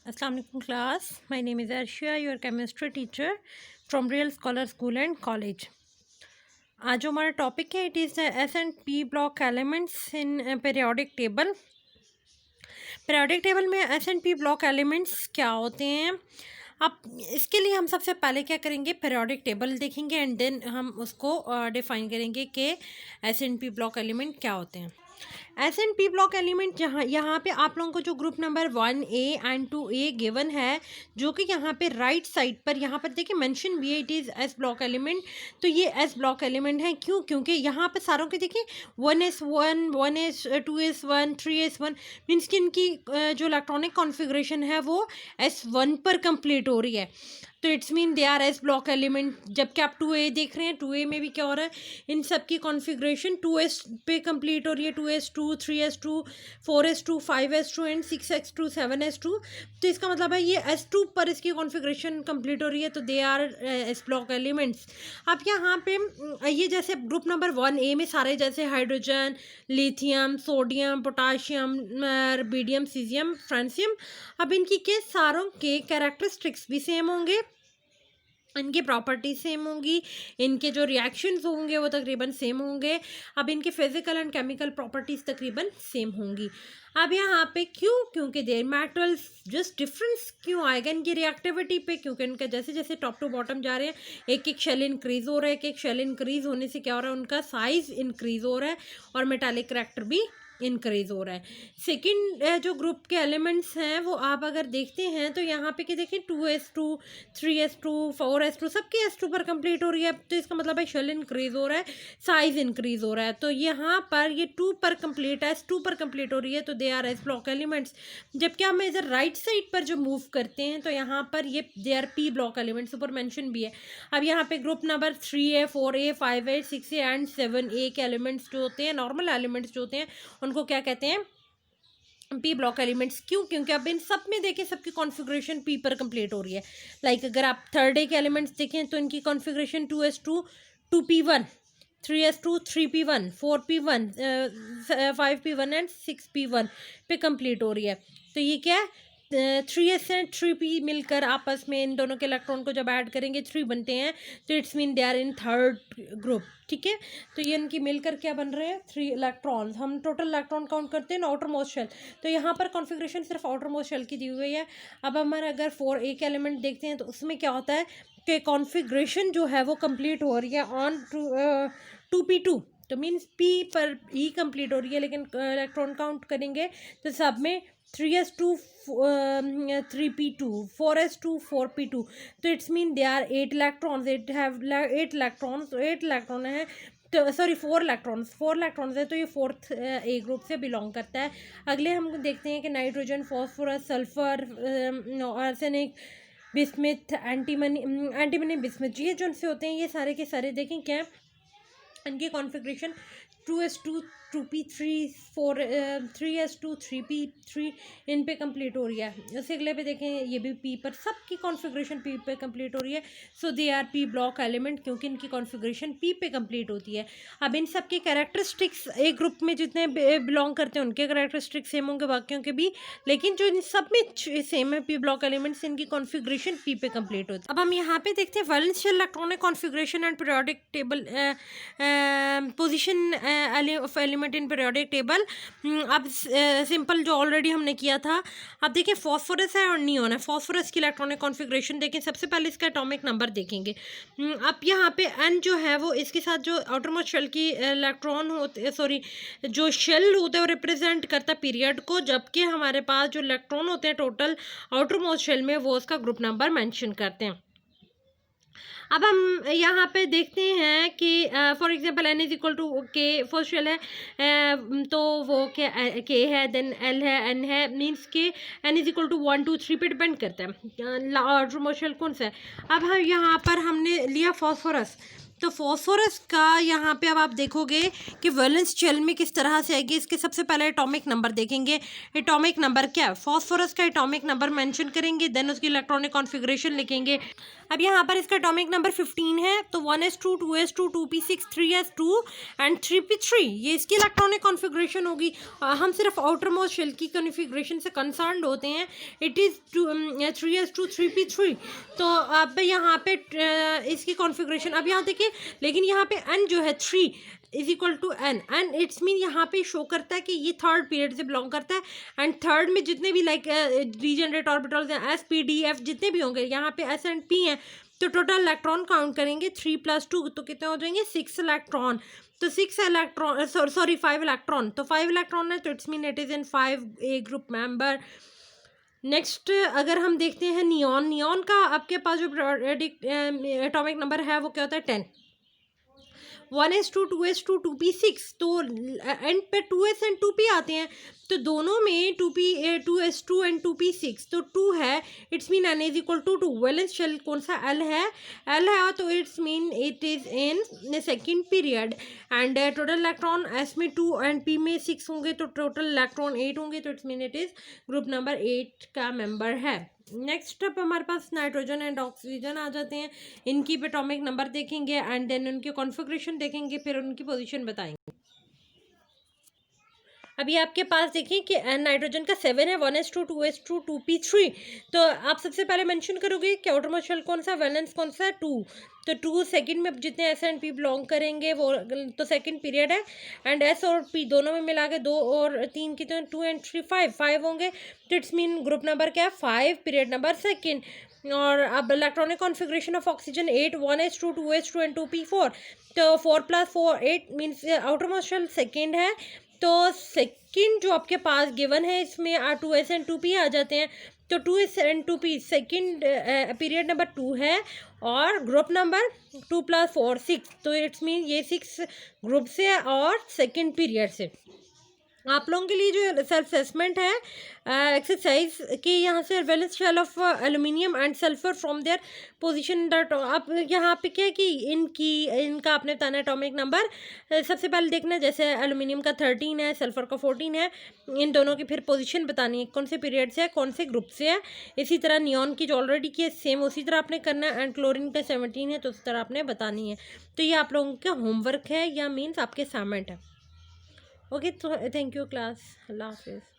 Assalamu alaikum class. My name is Arshia, your chemistry teacher from Real Scholar School and College. आज जो हमारा topic है it is the S and P block elements in periodic table. Periodic table में S and P block elements क्या होते हैं। अब इसके लिए हम सबसे पहले क्या करेंगे, पीरियोडिक टेबल देखेंगे एंड देन हम उसको डिफाइन करेंगे कि S and P block element क्या होते हैं। S and P block element यहाँ पे आप लोगों को जो group number 1A and 2A given है, जो कि यहाँ पे राइट साइड पर यहाँ पर देखिए मेंशन भी है, it is S block element. तो ये एस ब्लॉक एलिमेंट है क्यों, क्योंकि यहाँ पे सारों के देखिए 1s1 1s 2s1 3s1 means कि इनकी जो इलेक्ट्रॉनिक कॉन्फ़िगरेशन है वो S1 पर कंप्लीट हो रही है। तो it's mean they R S block element. जबकि आप 2A देख रहे हैं, 2A में भी क्या हो रहा है, इन सब की कॉन्फ़िगरेशन 2s पे कंप्लीट हो रही है, 2s2 3s2 4s2 5s2 and 6s2 7s2। तो इसका मतलब है ये S2 पर इसकी कॉन्फ़िगरेशन कंप्लीट हो रही है, तो they R S block elements. अब यहाँ पे ये जैसे ग्रुप नंबर 1A में सारे जैसे hydrogen, lithium, sodium, potassium, rubidium, caesium, francium, अब इनकी के सारों के कैरेक्टरिस्टिक्स भी सेम होंगे, इनकी प्रॉपर्टीज सेम होंगी, इनके जो रिएक्शंस होंगे वो तकरीबन सेम होंगे। अब इनके फिजिकल एंड केमिकल प्रॉपर्टीज़ तकरीबन सेम होंगी। अब यहाँ पे क्यों, क्योंकि देयर मैटर्स जस्ट डिफरेंस क्यों आएगा इनकी रिएक्टिविटी पे, क्योंकि इनका जैसे जैसे टॉप टू बॉटम जा रहे हैं एक एक शेल इंक्रीज़ हो रहा है, एक एक शेल इंक्रीज़ होने से क्या हो रहा है, उनका साइज़ इंक्रीज़ हो रहा है और मेटालिक करैक्टर भी इंक्रीज़ हो रहा है। सेकंड जो ग्रुप के एलिमेंट्स हैं वो आप अगर देखते हैं तो यहाँ पे कि देखिए 2s2 3s2 4s2 सबकी s2 पर कंप्लीट हो रही है, तो इसका मतलब है शेल इंक्रीज़ हो रहा है, साइज़ इंक्रीज़ हो रहा है। तो यहाँ पर ये 2 पर कंप्लीट है, s2 पर कंप्लीट हो रही है, तो they R S block elements. जबकि हम इधर राइट साइड पर जो मूव करते हैं तो यहाँ पर ये दे आर पी ब्लॉक एलिमेंट्स ऊपर मेंशन भी है। अब यहाँ पे group number 3A 4A 5A 6A and 7A के एलिमेंट्स जो होते हैं, नॉर्मल एलिमेंट्स जो होते हैं, उनको क्या कहते हैं, पी ब्लॉक एलिमेंट्स। क्यों, क्योंकि अब इन सब में देखें सबकी कॉन्फ़िगरेशन पी पर कंप्लीट हो रही है। लाइक अगर आप थर्ड ए के एलिमेंट्स देखें तो इनकी configuration 2s2 2p1 3s2 3p1 4p1 5p1 and 6p1 पे कंप्लीट हो रही है। तो ये क्या है, 3s एंड 3p मिलकर आपस में इन दोनों के इलेक्ट्रॉन को जब ऐड करेंगे 3 बनते हैं, तो it's mean they are in third group. ठीक है, तो ये इनकी मिलकर क्या बन रहे हैं, 3 इलेक्ट्रॉन। हम टोटल इलेक्ट्रॉन काउंट करते हैं ना आउटर मोस्ट शेल, तो यहाँ पर कॉन्फ़िगरेशन सिर्फ आउटर मोस्ट शेल की दी हुई है। अब हमारा अगर 4A के एलिमेंट देखते हैं तो उसमें क्या होता है कि कॉन्फ़िगरेशन जो है वो कंप्लीट हो रही है ऑन 2p2, तो मीन्स पी पर ही कंप्लीट हो रही है, लेकिन इलेक्ट्रॉन काउंट करेंगे तो सब में 3s2 3p2 4s2 4p2, तो it's mean they are 8 electrons, it have 8 electrons, 8 electron है, तो सॉरी 4 इलेक्ट्रॉन्स है, तो ये फोर्थ ए ग्रुप से बिलोंग करता है। अगले हम देखते हैं कि nitrogen, phosphorus, sulphur, arsenic, bismuth, antimony bismuth, ये जो उनसे होते हैं ये सारे के सारे देखें क्या है, इनकी configuration 2s2 2p3 4 3s2 3p3 इन पे कंप्लीट हो रही है। उससे अगले पे देखें ये भी पी पर, सबकी कॉन्फ़िगरेशन पी पे कंप्लीट हो रही है, so they are P block element, क्योंकि इनकी कॉन्फ़िगरेशन पी पे कंप्लीट होती है। अब इन सब के कैरेक्टरिस्टिक्स एक ग्रुप में जितने बिलोंग करते हैं उनके कैरेक्टरिस्टिक्स सेम होंगे बाकियों के भी, लेकिन जो इन सब में सेम है पी ब्लॉक एलिमेंट्स, इनकी कॉन्फ़िगरेशन पी पे कंप्लीट होती है। अब हम यहाँ पे देखते हैं valence shell electronic configuration and periodic table position of element in periodic table. अब सिंपल जो ऑलरेडी हमने किया था। अब देखिए फॉस्फोरस है और नियोन है, फॉस्फोरस की इलेक्ट्रॉनिक कॉन्फ़िगरेशन देखें, सबसे पहले इसका एटॉमिक नंबर देखेंगे। अब यहाँ पे एन जो है वो इसके साथ जो आउटर मोस्ट शेल की इलेक्ट्रॉन होते, सॉरी जो शेल होता है वो रिप्रेजेंट करता है पीरियड को, जबकि हमारे पास जो इलेक्ट्रॉन होते हैं टोटल आउटर मोस्ट शेल में वो उसका ग्रुप नंबर मेंशन करते हैं। अब हम यहाँ पे देखते हैं कि for example n is equal to K, first shell है तो वो क्या के है, देन l है, n है, means K n is equal to 1 2 3 पे डिपेंड करता है शेल कौन सा है। अब हम यहाँ पर हमने लिया फॉस्फोरस, तो फॉस्फोरस का यहाँ पे अब आप देखोगे कि वैलेंस शेल में किस तरह से आएगी। इसके सबसे पहले एटॉमिक नंबर देखेंगे। एटॉमिक नंबर क्या है, फॉस्फोरस का एटॉमिक नंबर मेंशन करेंगे, देन उसकी इलेक्ट्रॉनिक कॉन्फ़िगरेशन लिखेंगे। अब यहाँ पर इसका एटॉमिक नंबर 15 है, तो 1s2 2s2 2p6 3s2 and 3p3 ये इसकी इलेक्ट्रॉनिक कॉन्फ़िगरेशन होगी। हम सिर्फ आउटर मोस्ट शेल की कॉन्फ़िगरेशन से कंसर्न्ड होते हैं। It is 3s2 3p3। तो अब यहाँ पे इसकी कॉन्फ़िगरेशन अब यहाँ देखिए, लेकिन यहाँ पे n जो है 3 is equal to N, and it's mean यहाँ पे शो करता है कि ये थर्ड पीरियड से बिलोंग करता है। एंड थर्ड में जितने भी लाइक रीजनरेट ऑर्बिटल्स हैं एस पी डी एफ जितने भी होंगे, यहाँ पे एस एंड पी हैं, तो टोटल इलेक्ट्रॉन काउंट करेंगे 3 + 2 तो कितने हो जाएंगे 6 इलेक्ट्रॉन। तो 6 इलेक्ट्रॉन सॉरी 5 इलेक्ट्रॉन, तो 5 इलेक्ट्रॉन है तो it's mean it is in 5a group member. Next अगर हम देखते हैं नियॉन, नियॉन का आपके पास जो एटॉमिक नंबर है वो क्या होता है 10। 1s2 2s2 2p6, तो एंड पे 2s एंड 2p आते हैं, तो दोनों में 2s2 एंड 2p6 तो 2 है, it's mean n is equal to 2। Valence shell कौन सा l है तो it's mean it is in second period. And total electron s में 2 एंड p में 6 होंगे, तो टोटल इलेक्ट्रॉन 8 होंगे, तो it's mean it is group number 8 का मेंबर है। नेक्स्ट अब हमारे पास नाइट्रोजन एंड ऑक्सीजन आ जाते हैं। इनकी एटॉमिक नंबर देखेंगे एंड देन उनकी कॉन्फ़िगरेशन देखेंगे, फिर उनकी पोजीशन बताएंगे। अभी आपके पास देखिए कि नाइट्रोजन का 7 है, 1s2 2s2 2p3। तो आप सबसे पहले मेंशन करोगे कि आउटर मोस्ट शेल कौन सा, वैलेंस कौन सा है 2, तो 2 सेकंड में जितने एस एंड पी बिलोंग करेंगे वो तो सेकंड पीरियड है। एंड एस और पी दोनों में मिला के 2 और 3 कितने 2 एंड 3 5 होंगे, तो इट्स मीन ग्रुप नंबर क्या है 5 पीरियड नंबर सेकंड। और अब electronic configuration of oxygen 8 1s2 2s2 and 2p4, तो 4 + 4 8 means outermost shell second है, तो सेकंड जो आपके पास गिवन है इसमें 2s एंड 2p आ जाते हैं, तो 2s and 2p second period number 2 है, और ग्रुप नंबर 2 + 4 6, तो इट्स मीन ये 6 ग्रुप से है और सेकंड पीरियड से। आप लोगों के लिए जो सेल्फ असेसमेंट है एक्सरसाइज कि यहाँ से valence shell of aluminium and sulphur from their position that, आप यहाँ पे क्या है कि इनका आपने बताना एटॉमिक नंबर। सबसे पहले देखना है जैसे एल्यूमिनियम का 13 है, सल्फर का 14 है, इन दोनों की फिर पोजीशन बतानी है कौन से पीरियड से है कौन से ग्रुप से है। इसी तरह नियॉन की जो ऑलरेडी की है सेम उसी तरह आपने करना है, एंड क्लोरीन का 17 है तो उस तरह आपने बतानी है। तो ये आप लोगों का होमवर्क है या मीन्स आपके असाइनमेंट है। ओके, तो थैंक यू क्लास, अल्लाह हाफिज़।